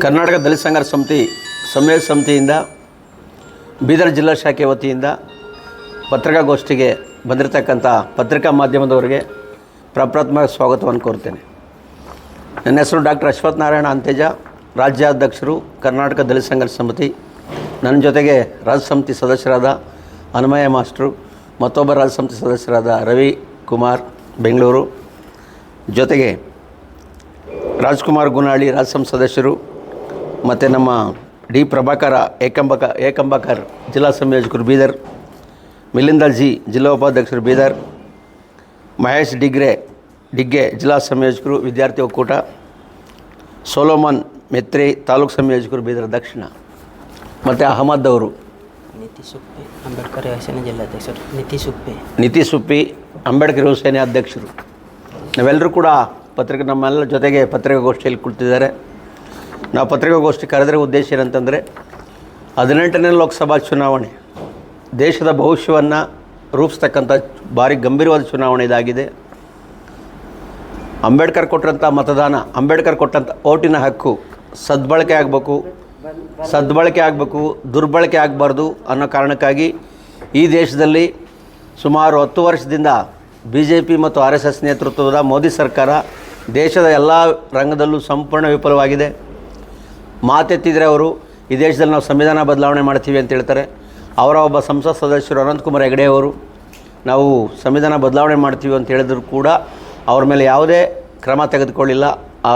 ಕರ್ನಾಟಕ ದಲಿತ ಸಂಘರ್ಷ ಸಮಿತಿಯಿಂದ ಬೀದರ್ ಜಿಲ್ಲಾ ಶಾಖೆ ವತಿಯಿಂದ ಪತ್ರಿಕಾಗೋಷ್ಠಿಗೆ ಬಂದಿರತಕ್ಕಂಥ ಪತ್ರಿಕಾ ಮಾಧ್ಯಮದವರಿಗೆ ಪ್ರಪ್ರಥಮ ಸ್ವಾಗತವನ್ನು ಕೋರ್ತೇನೆ. ನನ್ನ ಹೆಸರು ಡಾಕ್ಟರ್ ಅಶ್ವಥ್ ನಾರಾಯಣ ಅಂತೆಜ, ರಾಜ್ಯಾಧ್ಯಕ್ಷರು ಕರ್ನಾಟಕ ದಲಿತ ಸಂಘರ್ಷ ಸಮಿತಿ. ನನ್ನ ಜೊತೆಗೆ ರಾಜ್ಯ ಸಮಿತಿ ಸದಸ್ಯರಾದ ಅನ್ಮಯ ಮಾಸ್ಟ್ರು, ಮತ್ತೊಬ್ಬ ರಾಜ್ಯ ಸಮಿತಿ ಸದಸ್ಯರಾದ ರವಿ ಕುಮಾರ್ ಬೆಂಗಳೂರು, ಜೊತೆಗೆ ರಾಜ್ಕುಮಾರ್ ಗುನಾಳಿ ರಾಜ್ಯ ಸಮಿತಿ ಸದಸ್ಯರು, ಮತ್ತು ನಮ್ಮ ಡಿ ಪ್ರಭಾಕರ ಏಕಂಬಕರ್ ಜಿಲ್ಲಾ ಸಂಯೋಜಕರು ಬೀದರ್, ಮಿಲಿಂದ ಜಿ ಜಿಲ್ಲಾ ಉಪಾಧ್ಯಕ್ಷರು ಬೀದರ್, ಮಹೇಶ್ ಡಿಗ್ಗೆ ಜಿಲ್ಲಾ ಸಂಯೋಜಕರು ವಿದ್ಯಾರ್ಥಿ ಒಕ್ಕೂಟ, ಸೋಲೋಮನ್ ಮೆತ್ರಿ ತಾಲೂಕು ಸಂಯೋಜಕರು ಬೀದರ್ ದಕ್ಷಿಣ, ಮತ್ತು ಅಹಮದ್ ಅವರು ಅಂಬೇಡ್ಕರ್ ಯುವಸೇನೆ ಜಿಲ್ಲಾಧ್ಯಕ್ಷರು ನಿತಿ ಸುಪ್ಪಿ ಅಂಬೇಡ್ಕರ್ ಯುವಸೇನೆ ಅಧ್ಯಕ್ಷರು. ನಾವೆಲ್ಲರೂ ಕೂಡ ನಮ್ಮೆಲ್ಲ ಜೊತೆಗೆ ಪತ್ರಿಕಾಗೋಷ್ಠಿಯಲ್ಲಿ ಕುಳಿತಿದ್ದಾರೆ. ನಾವು ಪತ್ರಿಕಾಗೋಷ್ಠಿ ಕರೆದರೆ ಉದ್ದೇಶ ಏನಂತಂದರೆ 18ನೇ ಲೋಕಸಭಾ ಚುನಾವಣೆ ದೇಶದ ಭವಿಷ್ಯವನ್ನು ರೂಪಿಸ್ತಕ್ಕಂಥ ಭಾರಿ ಗಂಭೀರವಾದ ಚುನಾವಣೆ ಇದಾಗಿದೆ. ಅಂಬೇಡ್ಕರ್ ಕೊಟ್ಟಂಥ ಮತದಾನ, ಅಂಬೇಡ್ಕರ್ ಕೊಟ್ಟಂಥ ಓಟಿನ ಹಕ್ಕು ಸದ್ಬಳಕೆ ಆಗಬೇಕು, ದುರ್ಬಳಕೆ ಆಗಬಾರ್ದು ಅನ್ನೋ ಕಾರಣಕ್ಕಾಗಿ ಈ ದೇಶದಲ್ಲಿ ಸುಮಾರು 10 ವರ್ಷದಿಂದ BJP ಮತ್ತು RSS ನೇತೃತ್ವದ ಮೋದಿ ಸರ್ಕಾರ ದೇಶದ ಎಲ್ಲ ರಂಗದಲ್ಲೂ ಸಂಪೂರ್ಣ ವಿಫಲವಾಗಿದೆ. ಮಾತೆತ್ತಿದರೆ ಅವರು ಈ ದೇಶದಲ್ಲಿ ನಾವು ಸಂವಿಧಾನ ಬದಲಾವಣೆ ಮಾಡ್ತೀವಿ ಅಂತ ಹೇಳ್ತಾರೆ. ಅವರ ಒಬ್ಬ ಸಂಸತ್ ಸದಸ್ಯರು ಅನಂತಕುಮಾರ್ ಹೆಗಡೆ ಅವರು ನಾವು ಸಂವಿಧಾನ ಬದಲಾವಣೆ ಮಾಡ್ತೀವಿ ಅಂತ ಹೇಳಿದ್ರು ಕೂಡ ಅವ್ರ ಮೇಲೆ ಯಾವುದೇ ಕ್ರಮ ತೆಗೆದುಕೊಳ್ಳಿಲ್ಲ,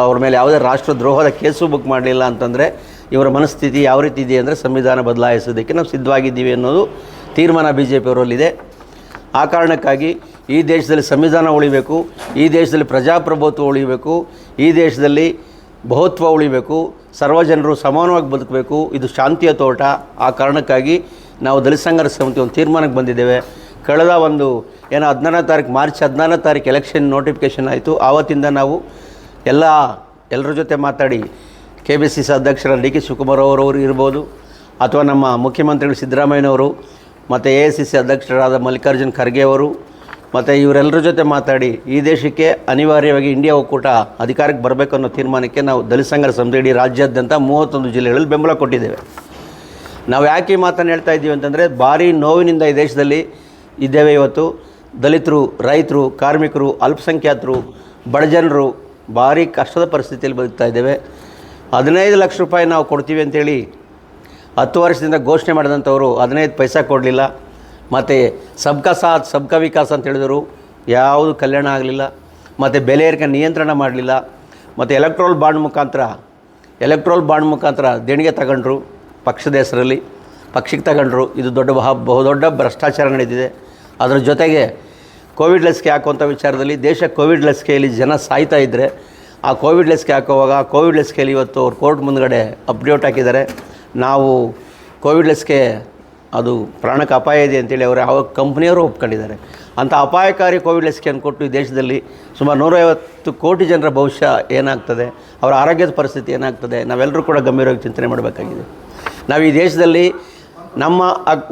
ಅವ್ರ ಮೇಲೆ ಯಾವುದೇ ರಾಷ್ಟ್ರದ್ರೋಹದ ಕೇಸು ಬುಕ್ ಮಾಡಲಿಲ್ಲ. ಅಂತಂದರೆ ಇವರ ಮನಸ್ಥಿತಿ ಯಾವ ರೀತಿ ಇದೆ ಅಂದರೆ ಸಂವಿಧಾನ ಬದಲಾಯಿಸೋದಕ್ಕೆ ನಾವು ಸಿದ್ಧವಾಗಿದ್ದೀವಿ ಅನ್ನೋದು ತೀರ್ಮಾನ BJP ಅವರಲ್ಲಿದೆ. ಆ ಕಾರಣಕ್ಕಾಗಿ ಈ ದೇಶದಲ್ಲಿ ಸಂವಿಧಾನ ಉಳಿಬೇಕು, ಈ ದೇಶದಲ್ಲಿ ಪ್ರಜಾಪ್ರಭುತ್ವ ಉಳಿಬೇಕು, ಈ ದೇಶದಲ್ಲಿ ಬಹುತ್ವ ಉಳಿಬೇಕು, ಸರ್ವ ಜನರು ಸಮಾನವಾಗಿ ಬದುಕಬೇಕು, ಇದು ಶಾಂತಿಯ ತೋಟ. ಆ ಕಾರಣಕ್ಕಾಗಿ ನಾವು ದಲಿತ ಸಂಘರ್ಷ ಸಮಿತಿ ಒಂದು ತೀರ್ಮಾನಕ್ಕೆ ಬಂದಿದ್ದೇವೆ. ಕಳೆದ ಮಾರ್ಚ್ 14ನೇ ತಾರೀಕು ಎಲೆಕ್ಷನ್ ನೋಟಿಫಿಕೇಷನ್ ಆಯಿತು. ಆವತ್ತಿಂದ ನಾವು ಎಲ್ಲರ ಜೊತೆ ಮಾತಾಡಿ KBCC ಅಧ್ಯಕ್ಷರ DK ಶಿವಕುಮಾರ್ ಅವರು ಇರ್ಬೋದು, ಅಥವಾ ನಮ್ಮ ಮುಖ್ಯಮಂತ್ರಿಗಳು ಸಿದ್ದರಾಮಯ್ಯನವರು, ಮತ್ತು AICC ಅಧ್ಯಕ್ಷರಾದ ಮಲ್ಲಿಕಾರ್ಜುನ್ ಖರ್ಗೆ ಅವರು, ಮತ್ತು ಇವರೆಲ್ಲರ ಜೊತೆ ಮಾತಾಡಿ ಈ ದೇಶಕ್ಕೆ ಅನಿವಾರ್ಯವಾಗಿ ಇಂಡಿಯಾ ಒಕ್ಕೂಟ ಅಧಿಕಾರಕ್ಕೆ ಬರಬೇಕು ಅನ್ನೋ ತೀರ್ಮಾನಕ್ಕೆ ನಾವು ದಲಿತ ಸಂಘರ್ಷ ಸಮಿತಿ ಇಡೀ ರಾಜ್ಯಾದ್ಯಂತ 31 ಜಿಲ್ಲೆಗಳಲ್ಲಿ ಬೆಂಬಲ ಕೊಟ್ಟಿದ್ದೇವೆ. ನಾವು ಯಾಕೆ ಈ ಮಾತನ್ನು ಹೇಳ್ತಾ ಇದ್ದೀವಿ ಅಂತಂದರೆ ಭಾರಿ ನೋವಿನಿಂದ ಈ ದೇಶದಲ್ಲಿ ಇದ್ದೇವೆ. ಇವತ್ತು ದಲಿತರು, ರೈತರು, ಕಾರ್ಮಿಕರು, ಅಲ್ಪಸಂಖ್ಯಾತರು, ಬಡಜನರು ಭಾರಿ ಕಷ್ಟದ ಪರಿಸ್ಥಿತಿಯಲ್ಲಿ ಬದುಕ್ತಾ ಇದ್ದೇವೆ. 15 ಲಕ್ಷ ರೂಪಾಯಿ ನಾವು ಕೊಡ್ತೀವಿ ಅಂತೇಳಿ 10 ವರ್ಷದಿಂದ ಘೋಷಣೆ ಮಾಡಿದಂಥವರು 15 ಪೈಸಾ ಕೊಡಲಿಲ್ಲ. ಮತ್ತು ಸಬ್ಕಾ ಸಾಥ್ ಸಬ್ಕಾ ವಿಕಾಸ್ ಅಂತ ಹೇಳಿದರು, ಯಾವುದು ಕಲ್ಯಾಣ ಆಗಲಿಲ್ಲ. ಮತ್ತು ಬೆಲೆ ಏರಿಕೆ ನಿಯಂತ್ರಣ ಮಾಡಲಿಲ್ಲ. ಮತ್ತು ಎಲೆಕ್ಟ್ರೋಲ್ ಬಾಂಡ್ ಮುಖಾಂತರ ದೇಣಿಗೆ ತಗೊಂಡ್ರು, ಪಕ್ಷದ ಹೆಸರಲ್ಲಿ ಪಕ್ಷಕ್ಕೆ ತಗೊಂಡ್ರು. ಇದು ಬಹುದೊಡ್ಡ ಭ್ರಷ್ಟಾಚಾರ ನಡೆದಿದೆ. ಅದರ ಜೊತೆಗೆ ಕೋವಿಡ್ ಲಸಿಕೆ ಹಾಕುವಂಥ ವಿಚಾರದಲ್ಲಿ ದೇಶ ಕೋವಿಡ್ ಲಸಿಕೆಯಲ್ಲಿ ಜನ ಸಾಯ್ತಾ ಇದ್ದರೆ ಆ ಕೋವಿಡ್ ಲಸಿಕೆ ಹಾಕುವಾಗ ಕೋವಿಡ್ ಲಸಿಕೆಯಲ್ಲಿ ಇವತ್ತು ಅವ್ರು ಕೋರ್ಟ್ ಮುಂದುಗಡೆ ಅಪ್ಡೇಟ್ ಹಾಕಿದ್ದಾರೆ. ನಾವು ಕೋವಿಡ್ ಲಸಿಕೆ ಅದು ಪ್ರಾಣಕ್ಕೆ ಅಪಾಯ ಇದೆ ಅಂತೇಳಿ ಯಾವ ಕಂಪ್ನಿಯವರು ಒಪ್ಕೊಂಡಿದ್ದಾರೆ. ಅಂಥ ಅಪಾಯಕಾರಿ ಕೋವಿಡ್ ಲಸಿಕೆಯನ್ನು ಕೊಟ್ಟು ಈ ದೇಶದಲ್ಲಿ ಸುಮಾರು 150 ಕೋಟಿ ಜನರ ಭವಿಷ್ಯ ಏನಾಗ್ತದೆ, ಅವರ ಆರೋಗ್ಯದ ಪರಿಸ್ಥಿತಿ ಏನಾಗ್ತದೆ, ನಾವೆಲ್ಲರೂ ಕೂಡ ಗಂಭೀರವಾಗಿ ಚಿಂತನೆ ಮಾಡಬೇಕಾಗಿದೆ. ನಾವು ಈ ದೇಶದಲ್ಲಿ ನಮ್ಮ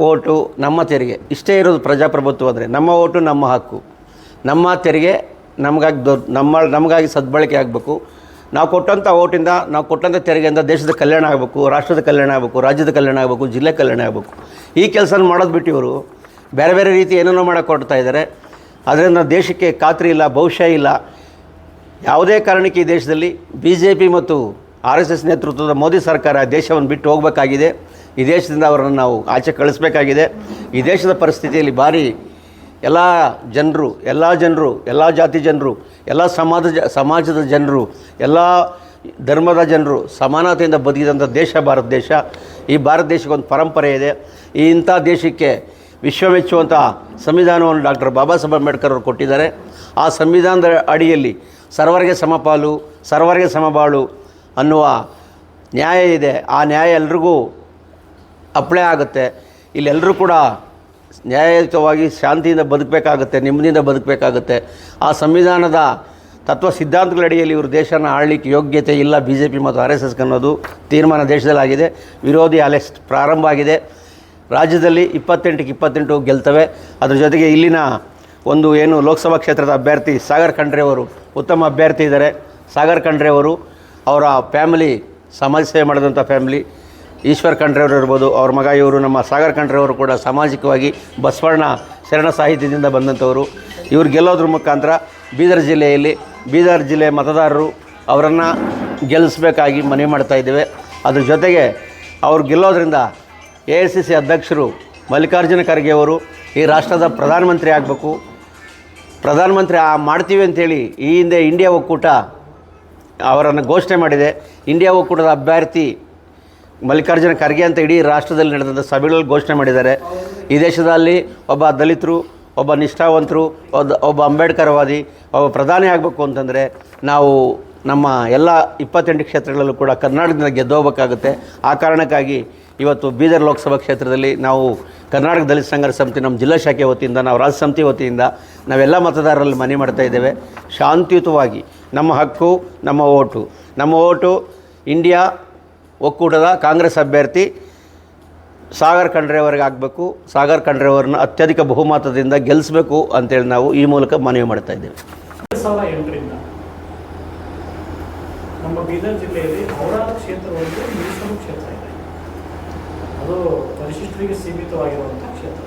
ಓಟು ನಮ್ಮ ತೆರಿಗೆ ಇಷ್ಟೇ ಇರೋದು ಪ್ರಜಾಪ್ರಭುತ್ವ ಅಂದರೆ. ನಮ್ಮ ಓಟು ನಮ್ಮ ಹಕ್ಕು, ನಮ್ಮ ತೆರಿಗೆ ನಮಗಾಗಿ ಸದ್ಬಳಕೆ ಆಗಬೇಕು. ನಾವು ಕೊಟ್ಟಂಥ ಓಟಿಂದ, ನಾವು ಕೊಟ್ಟಂಥ ತೆರಿಗೆಯಿಂದ ದೇಶದ ಕಲ್ಯಾಣ ಆಗಬೇಕು, ರಾಷ್ಟ್ರದ ಕಲ್ಯಾಣ ಆಗಬೇಕು, ರಾಜ್ಯದ ಕಲ್ಯಾಣ ಆಗಬೇಕು, ಜಿಲ್ಲೆ ಕಲ್ಯಾಣ ಆಗಬೇಕು. ಈ ಕೆಲಸ ಮಾಡೋದು ಬಿಟ್ಟು ಇವರು ಬೇರೆ ರೀತಿ ಏನೇನೋ ಮಾಡೋಕ್ಕೆ ಹೊರಡ್ತಾ ಇದ್ದಾರೆ. ಅದರಿಂದ ದೇಶಕ್ಕೆ ಖಾತ್ರಿ ಇಲ್ಲ, ಭವಿಷ್ಯ ಇಲ್ಲ. ಯಾವುದೇ ಕಾರಣಕ್ಕೆ ಈ ದೇಶದಲ್ಲಿ BJP ಮತ್ತು RSS ನೇತೃತ್ವದ ಮೋದಿ ಸರ್ಕಾರ ದೇಶವನ್ನು ಬಿಟ್ಟು ಹೋಗಬೇಕಾಗಿದೆ. ಈ ದೇಶದಿಂದ ಅವರನ್ನು ನಾವು ಆಚೆ ಕಳಿಸ್ಬೇಕಾಗಿದೆ. ಈ ದೇಶದ ಪರಿಸ್ಥಿತಿಯಲ್ಲಿ ಭಾರಿ ಎಲ್ಲ ಜಾತಿ ಜನರು, ಎಲ್ಲ ಸಮಾಜದ ಜನರು, ಎಲ್ಲ ಧರ್ಮದ ಜನರು ಸಮಾನತೆಯಿಂದ ಬದುಕಿದಂಥ ದೇಶ ಭಾರತ ದೇಶ. ಈ ಭಾರತ ದೇಶಕ್ಕೊಂದು ಪರಂಪರೆ ಇದೆ. ಇಂಥ ದೇಶಕ್ಕೆ ವಿಶ್ವ ಮೆಚ್ಚುವಂಥ ಸಂವಿಧಾನವನ್ನು ಡಾಕ್ಟರ್ ಬಾಬಾ ಸಾಹೇಬ್ ಅಂಬೇಡ್ಕರ್ ಅವರು ಕೊಟ್ಟಿದ್ದಾರೆ. ಆ ಸಂವಿಧಾನದ ಅಡಿಯಲ್ಲಿ ಸರ್ವರಿಗೆ ಸಮಪಾಲು, ಸರ್ವರಿಗೆ ಸಮಬಾಳು ಅನ್ನುವ ನ್ಯಾಯ ಇದೆ. ಆ ನ್ಯಾಯ ಎಲ್ರಿಗೂ ಅಪ್ಲೈ ಆಗುತ್ತೆ. ಇಲ್ಲೆಲ್ಲರೂ ಕೂಡ ನ್ಯಾಯಯುತವಾಗಿ ಶಾಂತಿಯಿಂದ ಬದುಕಬೇಕಾಗುತ್ತೆ, ನೆಮ್ಮದಿಯಿಂದ ಬದುಕಬೇಕಾಗುತ್ತೆ. ಆ ಸಂವಿಧಾನದ ತತ್ವ ಸಿದ್ಧಾಂತಗಳ ಅಡಿಯಲ್ಲಿ ಇವರು ದೇಶನ ಆಳಲಿಕ್ಕೆ ಯೋಗ್ಯತೆ ಇಲ್ಲ BJP ಮತ್ತು RSS ಅನ್ನೋದು ತೀರ್ಮಾನ ದೇಶದಲ್ಲಾಗಿದೆ. ವಿರೋಧಿ ಅಲೆ ಪ್ರಾರಂಭ ಆಗಿದೆ. ರಾಜ್ಯದಲ್ಲಿ 28ಕ್ಕೆ 28 ಗೆಲ್ತವೆ. ಅದರ ಜೊತೆಗೆ ಇಲ್ಲಿನ ಒಂದು ಏನು ಲೋಕಸಭಾ ಕ್ಷೇತ್ರದ ಅಭ್ಯರ್ಥಿ ಸಾಗರ್ ಖಂಡ್ರೆ ಅವರು ಉತ್ತಮ ಅಭ್ಯರ್ಥಿ ಇದ್ದಾರೆ. ಸಾಗರ್ ಖಂಡ್ರೆ ಅವರು ಅವರ ಫ್ಯಾಮಿಲಿ ಸಮಾಜ ಸೇವೆ ಮಾಡಿದಂಥ ಫ್ಯಾಮಿಲಿ. ಈಶ್ವರ್ ಖಂಡ್ರೆಯವರು ಇರ್ಬೋದು, ಅವ್ರ ಮಗ ಇವರು ನಮ್ಮ ಸಾಗರ್ ಖಂಡ್ರೆಯವರು ಕೂಡ ಸಾಮಾಜಿಕವಾಗಿ ಬಸವಣ್ಣ ಶರಣ ಸಾಹಿತ್ಯದಿಂದ ಬಂದಂಥವರು. ಇವ್ರು ಗೆಲ್ಲೋದ್ರ ಮುಖಾಂತರ ಬೀದರ್ ಜಿಲ್ಲೆಯ ಮತದಾರರು ಅವರನ್ನು ಗೆಲ್ಲಿಸಬೇಕಾಗಿ ಮನವಿ ಮಾಡ್ತಾಯಿದ್ದೇವೆ. ಅದ್ರ ಜೊತೆಗೆ ಅವ್ರು ಗೆಲ್ಲೋದ್ರಿಂದ AICC ಅಧ್ಯಕ್ಷರು ಮಲ್ಲಿಕಾರ್ಜುನ ಖರ್ಗೆ ಅವರು ಈ ರಾಷ್ಟ್ರದ ಪ್ರಧಾನಮಂತ್ರಿ ಆಗಬೇಕು. ಪ್ರಧಾನಮಂತ್ರಿ ಮಾಡ್ತೀವಿ ಅಂಥೇಳಿ ಈ ಹಿಂದೆ ಇಂಡಿಯಾ ಒಕ್ಕೂಟ ಅವರನ್ನು ಘೋಷಣೆ ಮಾಡಿದೆ. ಇಂಡಿಯಾ ಒಕ್ಕೂಟದ ಅಭ್ಯರ್ಥಿ ಮಲ್ಲಿಕಾರ್ಜುನ ಖರ್ಗೆ ಅಂತ ಇಡೀ ರಾಷ್ಟ್ರದಲ್ಲಿ ನಡೆದಂಥ ಸಭೆಗಳಲ್ಲಿ ಘೋಷಣೆ ಮಾಡಿದ್ದಾರೆ. ಈ ದೇಶದಲ್ಲಿ ಒಬ್ಬ ದಲಿತರು, ಒಬ್ಬ ನಿಷ್ಠಾವಂತರು, ಒಬ್ಬ ಅಂಬೇಡ್ಕರ್ವಾದಿ, ಒಬ್ಬ ಪ್ರಧಾನಿ ಆಗಬೇಕು ಅಂತಂದರೆ ನಾವು ನಮ್ಮ ಎಲ್ಲ 28 ಕ್ಷೇತ್ರಗಳಲ್ಲೂ ಕೂಡ ಕರ್ನಾಟಕದಿಂದ ಗೆದ್ದೋಗ್ಬೇಕಾಗುತ್ತೆ. ಆ ಕಾರಣಕ್ಕಾಗಿ ಇವತ್ತು ಬೀದರ್ ಲೋಕಸಭಾ ಕ್ಷೇತ್ರದಲ್ಲಿ ನಾವು ಕರ್ನಾಟಕ ದಲಿತ ಸಂಘರ್ಷ ಸಮಿತಿ ನಮ್ಮ ಜಿಲ್ಲಾ ಶಾಖೆ ವತಿಯಿಂದ, ನಾವು ರಾಜ್ಯ ಸಮಿತಿ ವತಿಯಿಂದ ನಾವೆಲ್ಲ ಮತದಾರರಲ್ಲಿ ಮನವಿ ಮಾಡ್ತಾ ಇದ್ದೇವೆ. ಶಾಂತಿಯುತವಾಗಿ ನಮ್ಮ ಹಕ್ಕು, ನಮ್ಮ ಓಟು ಇಂಡಿಯಾ ಒಕ್ಕೂಟದ ಕಾಂಗ್ರೆಸ್ ಅಭ್ಯರ್ಥಿ ಸಾಗರ್ ಖಂಡ್ರೆಯವರಿಗೆ ಆಗಬೇಕು. ಸಾಗರ್ ಖಂಡ್ರೆಯವರನ್ನ ಅತ್ಯಧಿಕ ಬಹುಮತದಿಂದ ಗೆಲ್ಲಿಸಬೇಕು ಅಂತೇಳಿ ನಾವು ಈ ಮೂಲಕ ಮನವಿ ಮಾಡ್ತಾ ಇದ್ದೇವೆ. 2008ರಿಂದ ನಮ್ಮ ಬೀದರ್ ಜಿಲ್ಲೆಯಲ್ಲಿ ಔರಾದ ಕ್ಷೇತ್ರವೊಂದು ಮೀಸಲು ಕ್ಷೇತ್ರ ಇದೆ. ಅದು ಪರಿಶಿಷ್ಟರಿಗೆ ಸೀಮಿತವಾಗಿರುವಂಥ ಕ್ಷೇತ್ರ.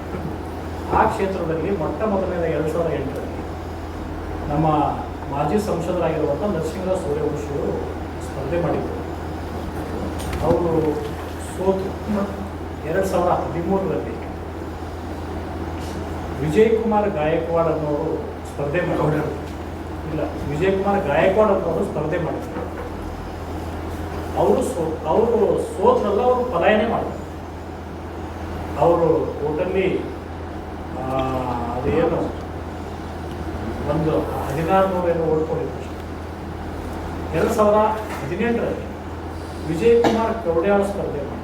ಆ ಕ್ಷೇತ್ರದಲ್ಲಿ ಮೊಟ್ಟ ಮೊದಲನೇದ 2008ರಲ್ಲಿ ನಮ್ಮ ಮಾಜಿ ಸಂಸದರಾಗಿರುವಂಥ ನರಸಿಂಹರಾವ್ ಸೂರ್ಯವಂಶಿಯವರು ಸ್ಪರ್ಧೆ ಮಾಡಿದರು. ಅವರು ಸೋತು 2013ರಲ್ಲಿ ವಿಜಯ್ ಕುಮಾರ್ ಗಾಯಕ್ವಾಡ್ ಅನ್ನೋರು ಸ್ಪರ್ಧೆ ಮಾಡಿದರು. ವಿಜಯ್ ಕುಮಾರ್ ಗಾಯಕ್ವಾಡ್ ಅನ್ನೋರು ಸ್ಪರ್ಧೆ ಮಾಡಿದರು. ಅವರು ಸೋತ್ರಲ್ಲ, ಅವರು ಪಲಾಯನೆ ಮಾಡಿದ್ರು. ಅವರು ಒಟ್ಟಲ್ಲಿ ಅದೇನು ಒಂದು 1600 ಓಡ್ಕೊಂಡಿದ್ರು. 2018ರಲ್ಲಿ ವಿಜಯ್ ಕುಮಾರ್ ಕೌಡ್ಯಾಳ್ ಸ್ಪರ್ಧೆ ಮಾಡಿದ್ರು.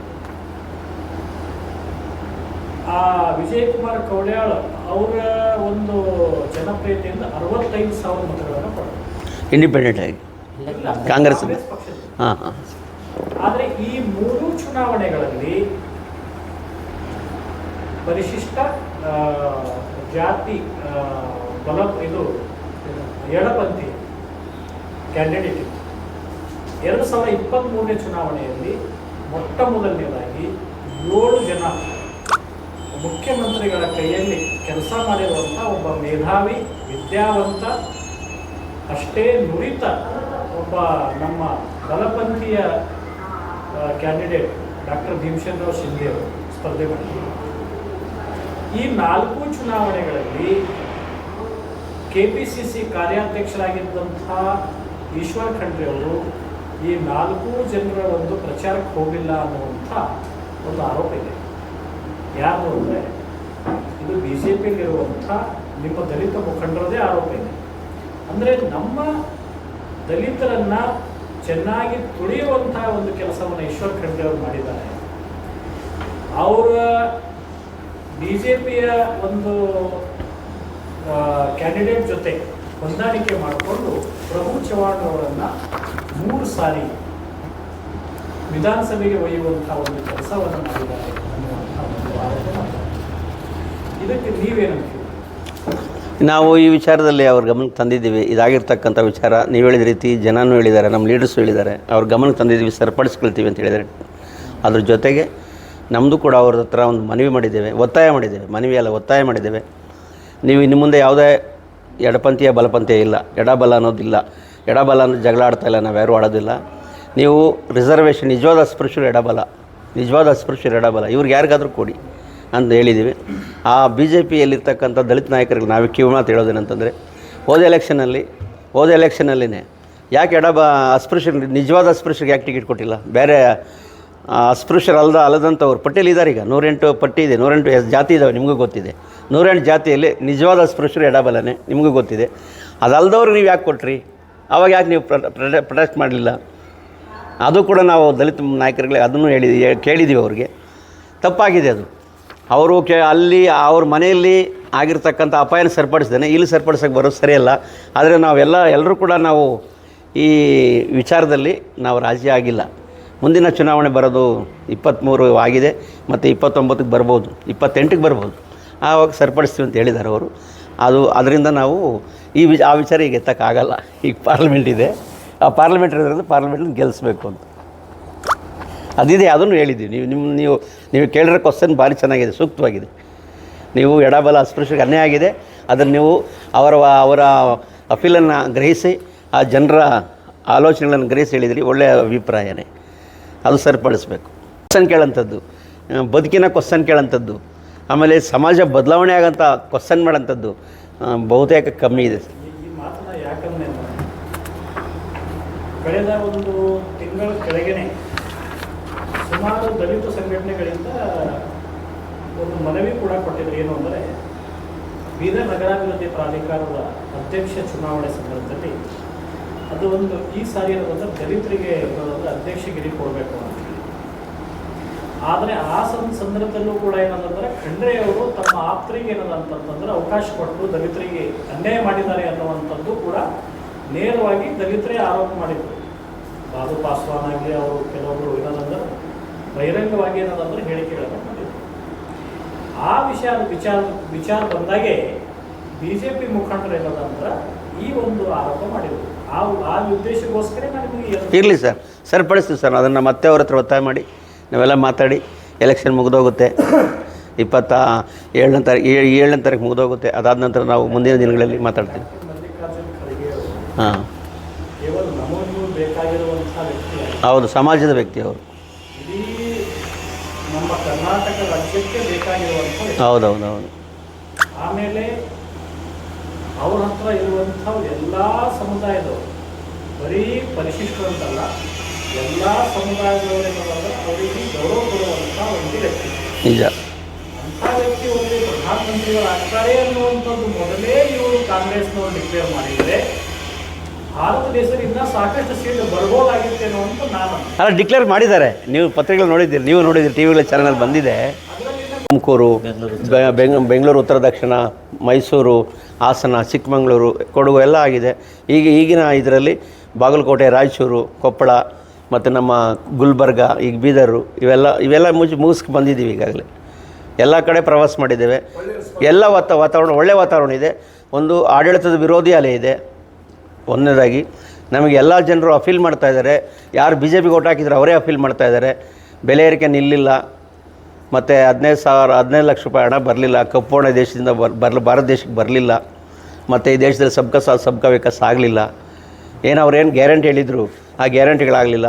ಆ ವಿಜಯ್ ಕುಮಾರ್ ಕೌಡ್ಯಾಳ್ ಅವರ ಒಂದು ಜನಪ್ರಿಯತೆಯಿಂದ 65,000 ಮತಗಳನ್ನು ಪಡೆದರು. ಇಂಡಿಪೆಂಡೆಂಟ್ ಆಗಿ ಕಾಂಗ್ರೆಸ್ ಪಕ್ಷದ. ಹಾಂ. ಆದರೆ ಈ 3 ಚುನಾವಣೆಗಳಲ್ಲಿ ಪರಿಶಿಷ್ಟ ಜಾತಿ ಎಡಪಂಥಿ ಕ್ಯಾಂಡಿಡೇಟ್ ಇತ್ತು. 2023ನೇ ಚುನಾವಣೆಯಲ್ಲಿ ಮೊಟ್ಟ ಮೊದಲನೇದಾಗಿ 7 ಜನ ಮುಖ್ಯಮಂತ್ರಿಗಳ ಕೈಯಲ್ಲಿ ಕೆಲಸ ಮಾಡಿರುವಂಥ ಒಬ್ಬ ಮೇಧಾವಿ, ವಿದ್ಯಾವಂತ, ಅಷ್ಟೇ ನುರಿತ ಒಬ್ಬ ನಮ್ಮ ಬಲಪಂಥೀಯ ಕ್ಯಾಂಡಿಡೇಟ್ ಡಾಕ್ಟರ್ ಭೀಮಸೇನರಾವ್ ಶಿಂದೆ ಅವರು ಸ್ಪರ್ಧೆ ಮಾಡಿದರು. ಈ 4 ಚುನಾವಣೆಗಳಲ್ಲಿ KPCC ಕಾರ್ಯಾಧ್ಯಕ್ಷರಾಗಿದ್ದಂಥ ಈಶ್ವರ್ ಖಂಡ್ರೆ ಅವರು ಈ 4 ಜನರ ಒಂದು ಪ್ರಚಾರಕ್ಕೆ ಹೋಗಿಲ್ಲ ಅನ್ನುವಂಥ ಒಂದು ಆರೋಪ ಇದೆ. ಯಾರು ಅಂದರೆ ಇದು BJPಯಲ್ಲಿರುವಂಥ ನಿಮ್ಮ ದಲಿತ ಮುಖಂಡರದೇ ಆರೋಪ ಇದೆ. ಅಂದರೆ ನಮ್ಮ ದಲಿತರನ್ನು ಚೆನ್ನಾಗಿ ತುಳಿಯುವಂಥ ಒಂದು ಕೆಲಸವನ್ನು ಈಶ್ವರ್ ಖಂಡ್ರೆ ಅವರು ಮಾಡಿದ್ದಾರೆ. ಅವರ BJPಯ ಒಂದು ಕ್ಯಾಂಡಿಡೇಟ್ ಜೊತೆ ಹೊಂದಾಣಿಕೆ ಮಾಡಿಕೊಂಡು ಪ್ರಭು ಚವ್ಹಾಣ್ ಅವರನ್ನು 3 ಸಾರಿ ವಿಧಾನಸಭೆಗೆ ಒಯ್ಯುವಂಥ ಒಂದು ಕೆಲಸವನ್ನು ಮಾಡಿದ್ದಾರೆ ಅನ್ನುವಂಥ ಒಂದು ಆರೋಪ ಮಾಡ್ತಾರೆ. ಇದಕ್ಕೆ ನೀವೇನಂತೀವಿ? ನಾವು ಈ ವಿಚಾರದಲ್ಲಿ ಅವ್ರ ಗಮನಕ್ಕೆ ತಂದಿದ್ದೀವಿ. ಇದಾಗಿರ್ತಕ್ಕಂಥ ವಿಚಾರ ನೀವು ಹೇಳಿದ ರೀತಿ ಜನನೂ ಹೇಳಿದ್ದಾರೆ, ನಮ್ಮ ಲೀಡರ್ಸು ಹೇಳಿದ್ದಾರೆ, ಅವ್ರ ಗಮನಕ್ಕೆ ತಂದಿದ್ದೀವಿ, ಸರಿಪಡಿಸ್ಕೊಳ್ತೀವಿ ಅಂತ ಹೇಳಿದ್ದಾರೆ. ಅದ್ರ ಜೊತೆಗೆ ನಮ್ಮದು ಕೂಡ ಅವ್ರ ಹತ್ರ ಒಂದು ಮನವಿ ಮಾಡಿದ್ದೇವೆ, ಒತ್ತಾಯ ಮಾಡಿದ್ದೇವೆ. ನೀವು ಇನ್ನು ಮುಂದೆ ಯಾವುದೇ ಎಡಪಂಥೀಯ ಬಲಪಂಥೀಯ ಇಲ್ಲ, ಎಡಬಲ ಅನ್ನೋದಿಲ್ಲ, ಎಡಬಲ ಅನ್ನೋದು ಜಗಳ ಆಡ್ತಾ ಇಲ್ಲ, ನಾವು ಯಾರೂ ಆಡೋದಿಲ್ಲ. ನೀವು ರಿಸರ್ವೇಷನ್ ನಿಜವಾದ ಅಸ್ಪೃಶ್ಯರು ಎಡಬಲ ಇವ್ರಿಗೆ ಯಾರಿಗಾದರೂ ಕೊಡಿ ಅಂತ ಹೇಳಿದ್ದೀವಿ. ಆ BJPಯಲ್ಲಿರ್ತಕ್ಕಂಥ ದಲಿತ ನಾಯಕರಿಗೆ ನಾವು ಕಿವಿಮಾತು ಹೇಳೋದೇನಂತಂದರೆ, ಹೋದ ಎಲೆಕ್ಷನಲ್ಲಿನೇ ಯಾಕೆ ಅಸ್ಪೃಶ್ಯರು, ನಿಜವಾದ ಅಸ್ಪೃಶ್ಯರಿಗೆ ಯಾಕೆ ಟಿಕೆಟ್ ಕೊಟ್ಟಿಲ್ಲ? ಬೇರೆ ಅಸ್ಪೃಶ್ಯರು ಅಲ್ಲದಂಥವ್ರು ಪಟ್ಟಿಯಲ್ಲಿ ಇದ್ದಾರೆ. ಈಗ 108 ಪಟ್ಟಿ ಇದೆ, 108 ಜಾತಿ ಇದ್ದಾವೆ, ನಿಮಗೂ ಗೊತ್ತಿದೆ. 108 ಜಾತಿಯಲ್ಲಿ ನಿಜವಾದ ಅಸ್ಪೃಶ್ಯರು ಎಡಬಲನೇ, ನಿಮಗೂ ಗೊತ್ತಿದೆ. ಅದಲ್ದವ್ರಿಗೆ ನೀವು ಯಾಕೆ ಕೊಟ್ರಿ? ಅವಾಗ ಯಾಕೆ ನೀವು ಪ್ರೊಟೆಸ್ಟ್ ಮಾಡಲಿಲ್ಲ? ಅದು ಕೂಡ ನಾವು ದಲಿತ ನಾಯಕರುಗಳಿಗೆ ಅದನ್ನು ಕೇಳಿದ್ದೀವಿ. ಅವ್ರಿಗೆ ತಪ್ಪಾಗಿದೆ ಅದು. ಅವರು ಅಲ್ಲಿ ಅವ್ರ ಮನೆಯಲ್ಲಿ ಆಗಿರ್ತಕ್ಕಂಥ ಅಪಾಯನ ಸರಿಪಡಿಸಿದ್ದಾನೆ, ಇಲ್ಲಿ ಸರಿಪಡಿಸೋಕ್ಕೆ ಬರೋದು ಸರಿಯಲ್ಲ. ಆದರೆ ಎಲ್ಲರೂ ಕೂಡ ನಾವು ಈ ವಿಚಾರದಲ್ಲಿ ನಾವು ರಾಜಿ ಆಗಿಲ್ಲ. ಮುಂದಿನ ಚುನಾವಣೆ ಬರೋದು 23 ಆಗಿದೆ, ಮತ್ತು 29ಕ್ಕೆ ಬರ್ಬೋದು, 28ಕ್ಕೆ ಬರ್ಬೋದು. ಆವಾಗ ಸರಿಪಡಿಸ್ತೀವಿ ಅಂತ ಹೇಳಿದ್ದಾರೆ ಅವರು. ಅದರಿಂದ ನಾವು ಆ ವಿಚಾರ ಈಗ ಎತ್ತಕ್ಕಾಗಲ್ಲ. ಈಗ ಪಾರ್ಲಿಮೆಂಟ್ ಇದೆ, ಆ ಪಾರ್ಲಿಮೆಂಟ್ ಇರೋದ್ರಿಂದ ಪಾರ್ಲಿಮೆಂಟಲ್ಲಿ ಗೆಲ್ಲಿಸ್ಬೇಕು ಅಂತ. ಅದಿದೆ, ಅದನ್ನು ಹೇಳಿದ್ದೀವಿ. ನೀವು ಕೇಳಿರೋ ಕ್ವಶನ್ ಭಾರಿ ಚೆನ್ನಾಗಿದೆ, ಸೂಕ್ತವಾಗಿದೆ. ನೀವು ಎಡಬಲ ಅಸ್ಪೃಶ್ಯರಿಗೆ ಅನ್ಯಾಯ ಆಗಿದೆ, ಅದನ್ನು ನೀವು ಅವರ ಅಪೀಲನ್ನು ಗ್ರಹಿಸಿ ಆ ಜನರ ಆಲೋಚನೆಗಳನ್ನು ಗ್ರಹಿಸಿ ಹೇಳಿದಿರಿ, ಒಳ್ಳೆಯ ಅಭಿಪ್ರಾಯನೇ. ಅದು ಸರಿಪಡಿಸ್ಬೇಕು. ಕ್ವಶನ್ ಕೇಳೋಂಥದ್ದು, ಬದುಕಿನ ಕ್ವಶನ್ ಕೇಳೋಂಥದ್ದು, ಆಮೇಲೆ ಸಮಾಜ ಬದಲಾವಣೆ ಆಗೋಂಥ ಕ್ವಶನ್ ಮಾಡೋಂಥದ್ದು ಬಹುತೇಕ ಕಮ್ಮಿ ಇದೆ. ಈ ಮಾತನ್ನ ಯಾಕಂದ್ರೆ ಕಳೆದ ಒಂದು ತಿಂಗಳ ಕೆಳಗೇನೆ ಸುಮಾರು ದಲಿತ ಸಂಘಟನೆಗಳಿಂದ ಒಂದು ಮನವಿ ಕೂಡ ಕೊಟ್ಟಿದ್ರು. ಏನು ಅಂದರೆ ಬೀದರ್ ನಗರಾಭಿವೃದ್ಧಿ ಪ್ರಾಧಿಕಾರದ ಅಧ್ಯಕ್ಷ ಚುನಾವಣೆ ಸಂದರ್ಭದಲ್ಲಿ ಅದು ಒಂದು ಈ ಸಾರಿ ಇರೋದಂದ್ರೆ ದಲಿತರಿಗೆ ಅಧ್ಯಕ್ಷಗಿರಿ ಕೊಡಬೇಕು ಅಂತ. ಆದರೆ ಆ ಸಂದರ್ಭದಲ್ಲೂ ಕೂಡ ಏನಂತಂದರೆ ಖಂಡ್ರೆ ಅವರು ತಮ್ಮ ಆಪ್ತರಿಗೆ ಏನದಂತಂದ್ರೆ ಅವಕಾಶ ಕೊಟ್ಟು ದಲಿತರಿಗೆ ಅನ್ಯಾಯ ಮಾಡಿದ್ದಾರೆ ಅನ್ನುವಂಥದ್ದು ಕೂಡ ನೇರವಾಗಿ ದಲಿತರೇ ಆರೋಪ ಮಾಡಿದರು. ಬಾಬು ಪಾಸ್ವಾನ್ ಆಗಲಿ ಅವರು ಕೆಲವೊಬ್ಬರು ಏನದಂದ್ರೆ ಬಹಿರಂಗವಾಗಿ ಏನದಂದ್ರೆ ಹೇಳಿಕೆಗಳನ್ನು ಮಾಡಿದರು. ಆ ವಿಚಾರ ಬಂದಾಗೆ BJP ಮುಖಂಡರು ಏನದಂದ್ರೆ ಈ ಒಂದು ಆರೋಪ ಮಾಡಿದರು. ಆ ಉದ್ದೇಶಕ್ಕೋಸ್ಕರ ನಿಮಗೆ ಇರಲಿ ಸರ್, ಸರಿಪಡಿಸ್ತೀವಿ ಸರ್. ಅದನ್ನು ಮತ್ತೆ ಅವ್ರ ಹತ್ರ ಒತ್ತಾಯ ಮಾಡಿ ನಾವೆಲ್ಲ ಮಾತಾಡಿ ಎಲೆಕ್ಷನ್ ಮುಗಿದೋಗುತ್ತೆ. 27ನೇ ತಾರೀಕು ಮುಗಿದೋಗುತ್ತೆ. ಅದಾದ ನಂತರ ನಾವು ಮುಂದಿನ ದಿನಗಳಲ್ಲಿ ಮಾತಾಡ್ತೀವಿ. ಮಲ್ಲಿಕಾರ್ಜುನ್ ಖರ್ಗೆ ಅವರು ಹಾಂ, ಕೇವಲ ನಮಗೂ ಬೇಕಾಗಿರುವಂಥ ವ್ಯಕ್ತಿ, ಹೌದು, ಸಮಾಜದ ವ್ಯಕ್ತಿ ಅವರು. ಇಡೀ ನಮ್ಮ ಕರ್ನಾಟಕ ರಾಜ್ಯಕ್ಕೆ ಬೇಕಾಗಿರುವಂಥ ವ್ಯಕ್ತಿ. ಹೌದೌದೌದು. ಆಮೇಲೆ ಅವ್ರ ಹತ್ರ ಇರುವಂಥ ಎಲ್ಲ ಸಮುದಾಯದವರು, ಬರೀ ಪರಿಶಿಷ್ಟರಂತಲ್ಲ, ಎಲ್ಲ ಸಮುದಾಯದವರೇನಂದ್ರೆ ಅವರಿಗೆ ಗೌರವ ಕೊಡುವಂಥ ಒಂದು ವ್ಯಕ್ತಿ. ನಿಜ. ಅಂಥ ವ್ಯಕ್ತಿ ಒಂದು ಪ್ರಧಾನಮಂತ್ರಿಗಳಾಗ್ತಾರೆ ಅನ್ನುವಂಥದ್ದು ಮೊದಲೇ ಇವರು ಕಾಂಗ್ರೆಸ್ನವರು ಡಿಕ್ಲೇರ್ ಮಾಡಿದರೆ ಭಾರತ ದೇಶದಿಂದ ಸಾಕಷ್ಟು ಸೀಟ್ ಬರ್ಬೋದಾಗಿತ್ತೇನೋ ಅಂತ ನಾನು. ಅಲ್ಲ, ಡಿಕ್ಲೇರ್ ಮಾಡಿದ್ದಾರೆ. ನೀವು ಪತ್ರಿಕೆಗಳು ನೋಡಿದ್ದೀರಿ, ನೀವು ನೋಡಿದ್ದೀರಿ, ಟಿ ವಿಗಳ ಚಾನಲ್ ಬಂದಿದೆ. ತುಮಕೂರು, ಬೆಂಗಳೂರು ಉತ್ತರ ದಕ್ಷಿಣ, ಮೈಸೂರು, ಹಾಸನ, ಚಿಕ್ಕಮಗಳೂರು, ಕೊಡಗು ಎಲ್ಲ ಆಗಿದೆ. ಈಗಿನ ಇದರಲ್ಲಿ ಬಾಗಲಕೋಟೆ, ರಾಯಚೂರು, ಕೊಪ್ಪಳ ಮತ್ತು ನಮ್ಮ ಗುಲ್ಬರ್ಗ, ಈಗ ಬೀದರು, ಇವೆಲ್ಲ ಮುಗಿಸ್ಕೊಂಡು ಬಂದಿದ್ದೀವಿ. ಈಗಾಗಲೇ ಎಲ್ಲ ಕಡೆ ಪ್ರವಾಸ ಮಾಡಿದ್ದೇವೆ. ಎಲ್ಲ ವಾತಾವರಣ ಒಳ್ಳೆಯ ವಾತಾವರಣ ಇದೆ. ಒಂದು ಆಡಳಿತದ ವಿರೋಧಿ ಅಲೆ ಇದೆ. ಒಂದನೇದಾಗಿ ನಮಗೆ ಎಲ್ಲ ಜನರು ಅಪೀಲ್ ಮಾಡ್ತಾ ಇದ್ದಾರೆ. ಯಾರು BJP ಓಟ್ ಹಾಕಿದ್ರು ಅವರೇ ಅಪೀಲ್ ಮಾಡ್ತಾ ಇದ್ದಾರೆ. ಬೆಲೆ ಏರಿಕೆ ನಿಲ್ಲಿಲ್ಲ, ಮತ್ತು 15 ಲಕ್ಷ ರೂಪಾಯಿ ಹಣ ಬರಲಿಲ್ಲ. ಕಪ್ಪು ಹಣ ದೇಶದಿಂದ ಭಾರತ ದೇಶಕ್ಕೆ ಬರಲಿಲ್ಲ. ಮತ್ತು ಈ ದೇಶದಲ್ಲಿ ಸಬ್ಕಾ ಸಾಥ್ ಸಬ್ಕಾ ವಿಕಾಸ್ ಆಗಲಿಲ್ಲ. ಅವ್ರೇನು ಗ್ಯಾರಂಟಿ ಹೇಳಿದರು, ಆ ಗ್ಯಾರಂಟಿಗಳಾಗಲಿಲ್ಲ.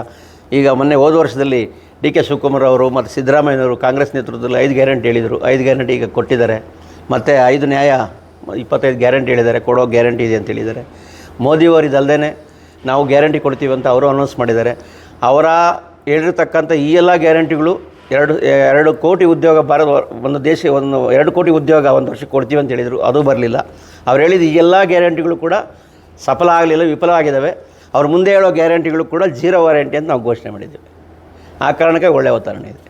ಈಗ ಮೊನ್ನೆ ಹೋದ ವರ್ಷದಲ್ಲಿ DK ಶಿವಕುಮಾರ್ ಅವರು ಮತ್ತು ಸಿದ್ದರಾಮಯ್ಯನವರು ಕಾಂಗ್ರೆಸ್ ನೇತೃತ್ವದಲ್ಲಿ 5 ಗ್ಯಾರಂಟಿ ಹೇಳಿದರು. 5 ಗ್ಯಾರಂಟಿ ಈಗ ಕೊಟ್ಟಿದ್ದಾರೆ. ಮತ್ತು 5 ನ್ಯಾಯ 25 ಗ್ಯಾರಂಟಿ ಹೇಳಿದ್ದಾರೆ, ಕೊಡೋ ಗ್ಯಾರಂಟಿ ಇದೆ ಅಂತ ಹೇಳಿದ್ದಾರೆ. ಮೋದಿಯವರು ಇದಲ್ಲದೇ ನಾವು ಗ್ಯಾರಂಟಿ ಕೊಡ್ತೀವಿ ಅಂತ ಅವರು ಅನೌನ್ಸ್ ಮಾಡಿದ್ದಾರೆ. ಅವರ ಹೇಳಿರ್ತಕ್ಕಂಥ ಈ ಎಲ್ಲ ಗ್ಯಾರಂಟಿಗಳು 2 ಕೋಟಿ ಉದ್ಯೋಗ ಒಂದು 2 ಕೋಟಿ ಉದ್ಯೋಗ ಒಂದು ವರ್ಷಕ್ಕೆ ಕೊಡ್ತೀವಿ ಅಂತ ಹೇಳಿದರು. ಅದು ಬರಲಿಲ್ಲ. ಅವ್ರು ಹೇಳಿದ ಈ ಎಲ್ಲ ಗ್ಯಾರಂಟಿಗಳು ಕೂಡ ಸಫಲ ಆಗಲಿಲ್ಲ, ವಿಫಲ ಆಗಿದ್ದಾವೆ. ಅವ್ರು ಮುಂದೆ ಹೇಳೋ ಗ್ಯಾರಂಟಿಗಳು ಕೂಡ 0 ವಾರಂಟಿ ಅಂತ ನಾವು ಘೋಷಣೆ ಮಾಡಿದ್ದೇವೆ. ಆ ಕಾರಣಕ್ಕೆ ಒಳ್ಳೆಯ ವಾತಾವರಣ ಇದೆ.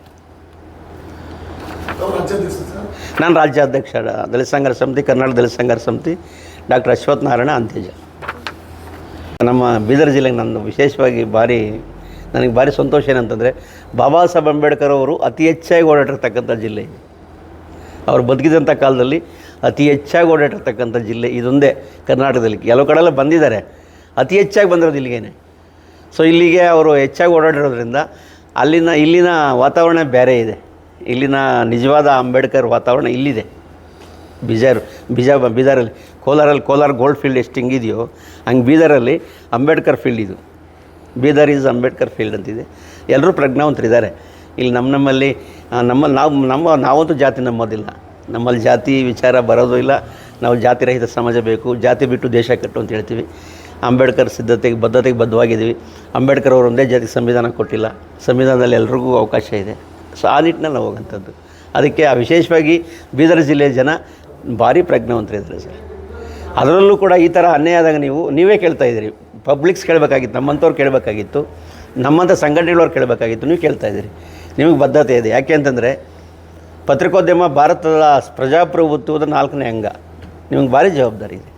ನಾನು ರಾಜ್ಯಾಧ್ಯಕ್ಷ ದಲಿತ ಸಂಘರ್ಷ ಸಮಿತಿ, ಕರ್ನಾಟಕ ದಲಿತ ಸಂಘರ್ಷ ಸಮಿತಿ, ಡಾಕ್ಟರ್ ಅಶ್ವಥ್ ನಾರಾಯಣ ಅಂತ್ಯಜ. ನಮ್ಮ ಬೀದರ್ ಜಿಲ್ಲೆಗೆ ನಾನು ವಿಶೇಷವಾಗಿ ನನಗೆ ಭಾರಿ ಸಂತೋಷ ಏನಂತಂದರೆ, ಬಾಬಾ ಸಾಹೇಬ್ ಅಂಬೇಡ್ಕರ್ ಅವರು ಅತಿ ಹೆಚ್ಚಾಗಿ ಓಡಾಡಿರ್ತಕ್ಕಂಥ ಜಿಲ್ಲೆ ಇದು. ಅವರು ಬದುಕಿದಂಥ ಕಾಲದಲ್ಲಿ ಅತಿ ಹೆಚ್ಚಾಗಿ ಓಡಾಡಿರ್ತಕ್ಕಂಥ ಜಿಲ್ಲೆ ಇದೊಂದೇ ಕರ್ನಾಟಕದಲ್ಲಿ. ಕೆಲವು ಕಡೆಲ್ಲ ಬಂದಿದ್ದಾರೆ, ಅತಿ ಹೆಚ್ಚಾಗಿ ಬಂದಿರೋದು ಇಲ್ಲಿಗೇನೆ. ಸೊ ಇಲ್ಲಿಗೆ ಅವರು ಹೆಚ್ಚಾಗಿ ಓಡಾಡಿರೋದ್ರಿಂದ ಇಲ್ಲಿನ ವಾತಾವರಣ ಬೇರೆ ಇದೆ. ಇಲ್ಲಿನ ನಿಜವಾದ ಅಂಬೇಡ್ಕರ್ ವಾತಾವರಣ ಇಲ್ಲಿದೆ. ಬೀದರಲ್ಲಿ ಕೋಲಾರ ಗೋಲ್ಡ್ ಫೀಲ್ಡ್ ಎಷ್ಟು ಹಿಂಗಿದೆಯೋ ಹಂಗೆ ಬೀದರಲ್ಲಿ ಅಂಬೇಡ್ಕರ್ ಫೀಲ್ಡ್ ಇದು. ಬೀದರ್ ಈಸ್ ಅಂಬೇಡ್ಕರ್ ಫೀಲ್ಡ್ ಅಂತಿದೆ. ಎಲ್ಲರೂ ಪ್ರಜ್ಞಾವಂತರಿದ್ದಾರೆ ಇಲ್ಲಿ. ನಮ್ಮಲ್ಲಿ ನಾವಂತೂ ಜಾತಿ ನಂಬೋದಿಲ್ಲ. ನಮ್ಮಲ್ಲಿ ಜಾತಿ ವಿಚಾರ ಬರೋದು ಇಲ್ಲ. ನಾವು ಜಾತಿ ರಹಿತ ಸಮಾಜ ಬೇಕು, ಜಾತಿ ಬಿಟ್ಟು ದೇಶ ಕಟ್ಟು ಅಂತ ಹೇಳ್ತೀವಿ. ಅಂಬೇಡ್ಕರ್ ಬದ್ಧತೆಗೆ ಬದ್ಧವಾಗಿದ್ದೀವಿ. ಅಂಬೇಡ್ಕರ್ ಅವರು ಒಂದೇ ಜಾತಿಗೆ ಸಂವಿಧಾನ ಕೊಟ್ಟಿಲ್ಲ. ಸಂವಿಧಾನದಲ್ಲಿ ಎಲ್ರಿಗೂ ಅವಕಾಶ ಇದೆ. ಸೊ ಆ ನಿಟ್ಟಿನಲ್ಲಿ ನಾವು ಹೋಗೋಂಥದ್ದು. ಅದಕ್ಕೆ ವಿಶೇಷವಾಗಿ ಬೀದರ್ ಜಿಲ್ಲೆಯ ಜನ ಭಾರಿ ಪ್ರಜ್ಞಾವಂತರಿದ್ದಾರೆ ಸರ್. ಅದರಲ್ಲೂ ಕೂಡ ಈ ಥರ ಅನ್ಯಾಯ ಆದಾಗ ನೀವೇ ಕೇಳ್ತಾ ಇದ್ದೀರಿ. ಪಬ್ಲಿಕ್ಸ್ ಕೇಳಬೇಕಾಗಿತ್ತು, ನಮ್ಮಂಥವ್ರು ಕೇಳಬೇಕಾಗಿತ್ತು, ನಮ್ಮಂಥ ಸಂಘಟನೆಗಳವ್ರು ಕೇಳಬೇಕಾಗಿತ್ತು. ನೀವು ಕೇಳ್ತಾ ಇದ್ದೀರಿ. ನಿಮಗೆ ಬದ್ಧತೆ ಇದೆ. ಯಾಕೆ ಅಂತಂದರೆ ಪತ್ರಿಕೋದ್ಯಮ ಭಾರತದ ಪ್ರಜಾಪ್ರಭುತ್ವದ 4ನೇ ಅಂಗ. ನಿಮಗೆ ಭಾರಿ ಜವಾಬ್ದಾರಿ ಇದೆ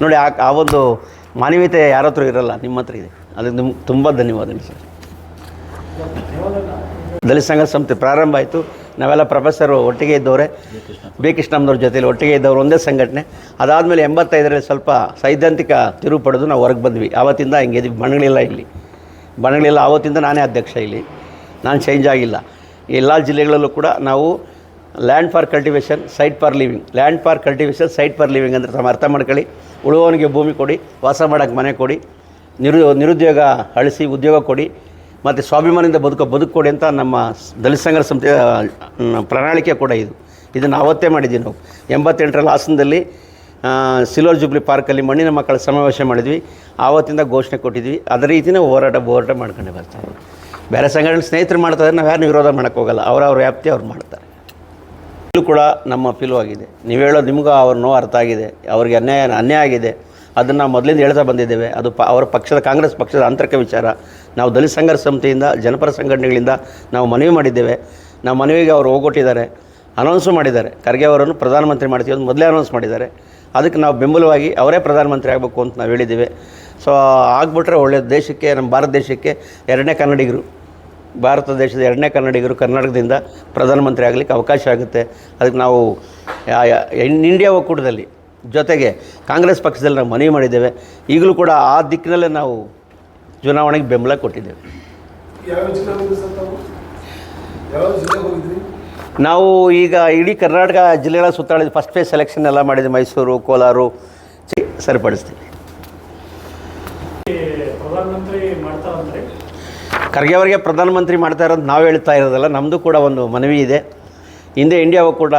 ನೋಡಿ. ಆ ಒಂದು ಮಾನವೀಯತೆ ಯಾರ ಹತ್ರ ಇರಲ್ಲ, ನಿಮ್ಮ ಹತ್ರ ಇದೆ. ಅದಕ್ಕೆ ನಿಮ್ಗೆ ತುಂಬ ಧನ್ಯವಾದಗಳು ಸರ್. ದಲಿತ ಸಂಘರ್ಷ ಸಮಿತಿ ಪ್ರಾರಂಭ ಆಯಿತು. ನಾವೆಲ್ಲ ಪ್ರೊಫೆಸರು ಒಟ್ಟಿಗೆ ಇದ್ದವರೇ, ಬಿ ಕೃಷ್ಣಮ್ಮನವ್ರ ಜೊತೆಲಿ ಒಟ್ಟಿಗೆ ಇದ್ದವರು, ಒಂದೇ ಸಂಘಟನೆ. ಅದಾದಮೇಲೆ 85ರಲ್ಲಿ ಸ್ವಲ್ಪ ಸೈದ್ಧಾಂತಿಕ ತಿರುವು ಪಡೆದು ನಾವು ಹೊರಗೆ ಬಂದ್ವಿ. ಆವತ್ತಿಂದ ಹಿಂಗೆ ಬಣಗಳಿಲ್ಲ ಇಲ್ಲಿ, ಬಣಗಳಿಲ್ಲ. ಆವತ್ತಿಂದ ನಾನೇ ಅಧ್ಯಕ್ಷ ಇಲ್ಲಿ. ನಾನು ಚೇಂಜ್ ಆಗಿಲ್ಲ. ಎಲ್ಲ ಜಿಲ್ಲೆಗಳಲ್ಲೂ ಕೂಡ ನಾವು land for cultivation, site for living, land for cultivation, site for living ಅಂದರೆ ತಮ್ಮ ಅರ್ಥ ಮಾಡ್ಕೊಳ್ಳಿ. ಉಳುವವನಿಗೆ ಭೂಮಿ ಕೊಡಿ, ವಾಸ ಮಾಡೋಕ್ಕೆ ಮನೆ ಕೊಡಿ, ನಿರುದ್ಯೋಗ ಅಳಿಸಿ ಉದ್ಯೋಗ ಕೊಡಿ, ಮತ್ತು ಸ್ವಾಭಿಮಾನದಿಂದ ಬದುಕು ಕೊಡಿ ಅಂತ ನಮ್ಮ ದಲಿತ ಸಂಘರ್ಷ ಸಮಿತಿಯ ಪ್ರಣಾಳಿಕೆ ಕೂಡ ಇದನ್ನು ಅವತ್ತೇ ಮಾಡಿದ್ವಿ. ನಾವು 88ರಲ್ಲಿ ಹಾಸನದಲ್ಲಿ ಸಿಲ್ವರ್ ಜೂಬ್ಲಿ ಪಾರ್ಕಲ್ಲಿ ಮಣ್ಣಿನ ಮಕ್ಕಳ ಸಮಾವೇಶ ಮಾಡಿದ್ವಿ. ಆವತ್ತಿಂದ ಘೋಷಣೆ ಕೊಟ್ಟಿದ್ವಿ. ಅದೇ ರೀತಿಯೇ ಹೋರಾಟ ಮಾಡ್ಕೊಂಡೆ ಬರ್ತಾರೆ. ಬೇರೆ ಸಂಘಟನೆ ಸ್ನೇಹಿತರು ಮಾಡ್ತಾರೆ, ನಾವು ಯಾರನ್ನೂ ವಿರೋಧ ಮಾಡೋಕ್ಕೆ ಹೋಗಲ್ಲ. ಅವ್ರ ವ್ಯಾಪ್ತಿ ಅವ್ರು ಮಾಡ್ತಾರೆ. ಇಲ್ಲೂ ಕೂಡ ನಮ್ಮ ಅಪೀಲು ಆಗಿದೆ. ನೀವು ಹೇಳೋದು ನಿಮಗೂ ಅವ್ರ ನೋವು ಅರ್ಥ ಆಗಿದೆ. ಅವ್ರಿಗೆ ಅನ್ಯಾಯ ಆಗಿದೆ. ಅದನ್ನು ನಾವು ಮೊದಲಿಂದ ಹೇಳ್ತಾ ಬಂದಿದ್ದೇವೆ. ಅದು ಅವರ ಪಕ್ಷದ, ಕಾಂಗ್ರೆಸ್ ಪಕ್ಷದ ಆಂತರಿಕ ವಿಚಾರ. ನಾವು ದಲಿತ ಸಂಘರ್ಷ ಸಮಿತಿಯಿಂದ, ಜನಪರ ಸಂಘಟನೆಗಳಿಂದ ನಾವು ಮನವಿ ಮಾಡಿದ್ದೇವೆ. ನಾವು ಮನವಿಗೆ ಅವರು ಹೋಗೊಟ್ಟಿದ್ದಾರೆ, ಅನೌನ್ಸು ಮಾಡಿದ್ದಾರೆ. ಖರ್ಗೆ ಅವರನ್ನು ಪ್ರಧಾನಮಂತ್ರಿ ಮಾಡ್ತೀವಿ ಅಂತ ಮೊದಲೇ ಅನೌನ್ಸ್ ಮಾಡಿದ್ದಾರೆ. ಅದಕ್ಕೆ ನಾವು ಬೆಂಬಲವಾಗಿ ಅವರೇ ಪ್ರಧಾನಮಂತ್ರಿ ಆಗಬೇಕು ಅಂತ ನಾವು ಹೇಳಿದ್ದೇವೆ. ಸೊ ಆಗಿಬಿಟ್ರೆ ಒಳ್ಳೆಯ ದೇಶಕ್ಕೆ, ನಮ್ಮ ಭಾರತ ದೇಶಕ್ಕೆ ಎರಡನೇ ಕನ್ನಡಿಗರು, ಭಾರತ ದೇಶದ ಎರಡನೇ ಕನ್ನಡಿಗರು ಕರ್ನಾಟಕದಿಂದ ಪ್ರಧಾನಮಂತ್ರಿ ಆಗಲಿಕ್ಕೆ ಅವಕಾಶ ಆಗುತ್ತೆ. ಅದಕ್ಕೆ ನಾವು ಇಂಡಿಯಾ ಒಕ್ಕೂಟದಲ್ಲಿ ಜೊತೆಗೆ ಕಾಂಗ್ರೆಸ್ ಪಕ್ಷದಲ್ಲಿ ನಾವು ಮನವಿ ಮಾಡಿದ್ದೇವೆ. ಈಗಲೂ ಕೂಡ ಆ ದಿಕ್ಕಿನಲ್ಲೇ ನಾವು ಚುನಾವಣೆಗೆ ಬೆಂಬಲ ಕೊಟ್ಟಿದ್ದೇವೆ. ನಾವು ಈಗ ಇಡೀ ಕರ್ನಾಟಕ ಜಿಲ್ಲೆಗಳ ಸುತ್ತಾಡಿದ್ವಿ. ಫಸ್ಟ್ ಫೇಸ್ ಸೆಲೆಕ್ಷನ್ ಎಲ್ಲ ಮಾಡಿದ್ವಿ. ಮೈಸೂರು, ಕೋಲಾರ ಸರಿಪಡಿಸ್ತೀವಿ. ಪ್ರಧಾನಮಂತ್ರಿ ಮಾಡ್ತಾರಂದ್ರೆ ಖರ್ಗೆ ಅವರಿಗೆ ಪ್ರಧಾನಮಂತ್ರಿ ಮಾಡ್ತಾ ಇರೋದು ನಾವು ಹೇಳ್ತಾ ಇರೋದಲ್ಲ, ನಮ್ಮದು ಕೂಡ ಒಂದು ಮನವಿ ಇದೆ. ಹಿಂದೆ ಇಂಡಿಯಾ ಒಕ್ಕೂಟ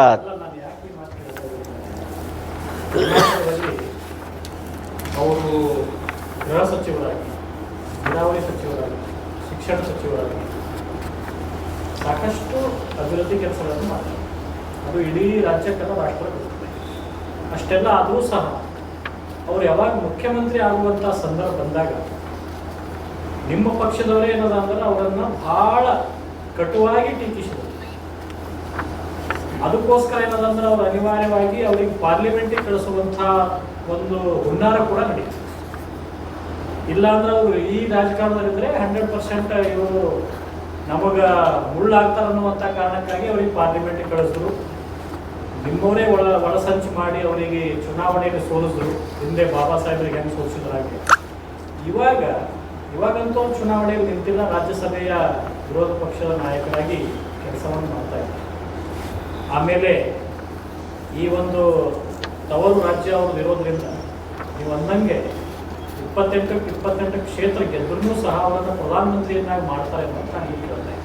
ಅವರು ಗೃಹ ಸಚಿವರಾಗಿ, ನೀರಾವರಿ ಸಚಿವರಾಗಿ, ಶಿಕ್ಷಣ ಸಚಿವರಾಗಿ ಸಾಕಷ್ಟು ಅಭಿವೃದ್ಧಿ ಕೆಲಸಗಳನ್ನು ಮಾಡ್ತಾರೆ. ಅದು ಇಡೀ ರಾಜ್ಯಕ್ಕೆಲ್ಲ ರಾಷ್ಟ್ರ ಗೊತ್ತಿದೆ. ಅಷ್ಟೆಲ್ಲ ಆದರೂ ಸಹ ಅವರು ಯಾವಾಗ ಮುಖ್ಯಮಂತ್ರಿ ಆಗುವಂಥ ಸಂದರ್ಭ ಬಂದಾಗ ನಿಮ್ಮ ಪಕ್ಷದವರೇ ಏನದ ಅಂದ್ರೆ ಅವರನ್ನು ಬಹಳ ಕಟುವಾಗಿ ಟೀಕಿಸಿದರು. ಅದಕ್ಕೋಸ್ಕರ ಏನದಂದ್ರೆ ಅವರು ಅನಿವಾರ್ಯವಾಗಿ ಅವರಿಗೆ ಪಾರ್ಲಿಮೆಂಟಿಗೆ ಕಳಿಸುವಂಥ ಒಂದು ಹುನ್ನಾರ ಕೂಡ ನಡೀತು. ಇಲ್ಲಾಂದ್ರೆ ಅವರು ಈ ರಾಜಕಾರಣದಲ್ಲಿದ್ದರೆ 100% ಇವರು ನಮಗೆ ಮುಳ್ಳಾಗ್ತಾರನ್ನುವಂಥ ಕಾರಣಕ್ಕಾಗಿ ಅವರಿಗೆ ಪಾರ್ಲಿಮೆಂಟಿಗೆ ಕಳಿಸಿದ್ರು. ನಿಮ್ಮವರೇ ಒಳಸಂಚು ಮಾಡಿ ಅವರಿಗೆ ಚುನಾವಣೆಗೆ ಸೋಲಿಸಿದ್ರು. ಹಿಂದೆ ಬಾಬಾ ಸಾಹೇಬರಿಗೆ ಹೆಂಗೆ ಸೋಲಿಸಿದ್ರಾಗೆ. ಇವಾಗಂತೂ ಅವ್ರು ಚುನಾವಣೆಗೆ ನಿಂತಿಲ್ಲ. ರಾಜ್ಯಸಭೆಯ ವಿರೋಧ ಪಕ್ಷದ ನಾಯಕರಾಗಿ ಕೆಲಸವನ್ನು ಮಾಡ್ತಾ ಇದ್ದಾರೆ. ಆಮೇಲೆ ಈ ಒಂದು ತವರು ರಾಜ್ಯ ಅವರು ಇರೋದ್ರಿಂದ ನೀವು ಅಂದಂಗೆ 28 ಕ್ಷೇತ್ರ ಗೆದ್ರೂ ಸಹ ಅವರನ್ನು ಪ್ರಧಾನಮಂತ್ರಿಯನ್ನಾಗಿ ಮಾಡ್ತಾರೆ ಅಂತ ನಾನು ಕೇಳ್ತಾ ಇದ್ದೀನಿ.